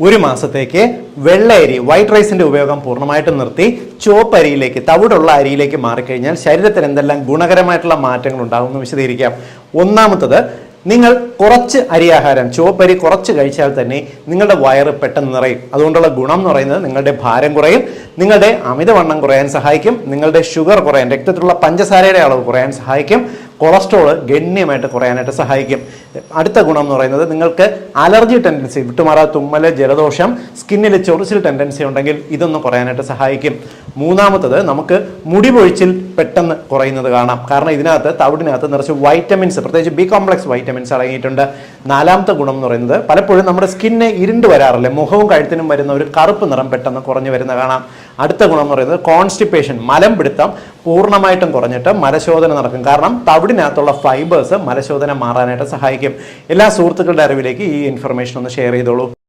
ഒരു മാസത്തേക്ക് വെള്ള അരി വൈറ്റ് റൈസിന്റെ ഉപയോഗം പൂർണ്ണമായിട്ടും നിർത്തി ചുവപ്പ് അരിയിലേക്ക് തവിടുള്ള അരിയിലേക്ക് മാറിക്കഴിഞ്ഞാൽ ശരീരത്തിന് എന്തെല്ലാം ഗുണകരമായിട്ടുള്ള മാറ്റങ്ങൾ ഉണ്ടാകുമെന്ന് വിശദീകരിക്കാം. ഒന്നാമത്തത്, നിങ്ങൾ കുറച്ച് അരിയാഹാരം ചുവപ്പരി കുറച്ച് കഴിച്ചാൽ തന്നെ നിങ്ങളുടെ വയറ് പെട്ടെന്ന് നിറയും. അതുകൊണ്ടുള്ള ഗുണം എന്ന് പറയുന്നത് നിങ്ങളുടെ ഭാരം കുറയും, നിങ്ങളുടെ അമിതവണ്ണം കുറയാൻ സഹായിക്കും, നിങ്ങളുടെ ഷുഗർ കുറയാൻ, രക്തത്തിലുള്ള പഞ്ചസാരയുടെ അളവ് കുറയാൻ സഹായിക്കും, കൊളസ്ട്രോൾ ഗണ്യമായിട്ട് കുറയാനായിട്ട് സഹായിക്കും. അടുത്ത ഗുണം എന്ന് പറയുന്നത് നിങ്ങൾക്ക് അലർജി ടെൻഡൻസി വിട്ടുമാറാ തുമ്മല്, ജലദോഷം, സ്കിന്നിൽ ചൊറിച്ചിൽ ടെൻഡൻസി ഉണ്ടെങ്കിൽ ഇതൊന്ന് കുറയാനായിട്ട് സഹായിക്കും. മൂന്നാമത്തത്, നമുക്ക് മുടി പൊഴിച്ചിൽ പെട്ടെന്ന് കുറയുന്നത് കാണാം. കാരണം ഇതിനകത്ത് തവിടിനകത്ത് നിറച്ച് വൈറ്റമിൻസ്, പ്രത്യേകിച്ച് ബി കോംപ്ലക്സ് വൈറ്റമിൻസ് അടങ്ങിയിട്ടുണ്ട്. നാലാമത്തെ ഗുണം എന്ന് പറയുന്നത് പലപ്പോഴും നമ്മുടെ സ്കിന്നെ ഇരുണ്ട് വരാറില്ല, മുഖവും കഴുത്തിനും വരുന്ന ഒരു കറുപ്പ് നിറം പെട്ടെന്ന് കുറഞ്ഞു വരുന്ന കാണാം. അടുത്ത ഗുണം എന്ന് പറയുന്നത് കോൺസ്റ്റിപ്പേഷൻ, മലംപിടുത്തം പൂർണ്ണമായിട്ടും കുറഞ്ഞിട്ട് മലശോധന നടക്കും. കാരണം തവിടിനകത്തുള്ള ഫൈബേഴ്സ് മലശോധന മാറാനായിട്ട് സഹായിക്കും. എല്ലാ സുഹൃത്തുക്കളുടെ അറിവിലേക്ക് ഈ ഇൻഫർമേഷൻ ഒന്ന് ഷെയർ ചെയ്തോളൂ.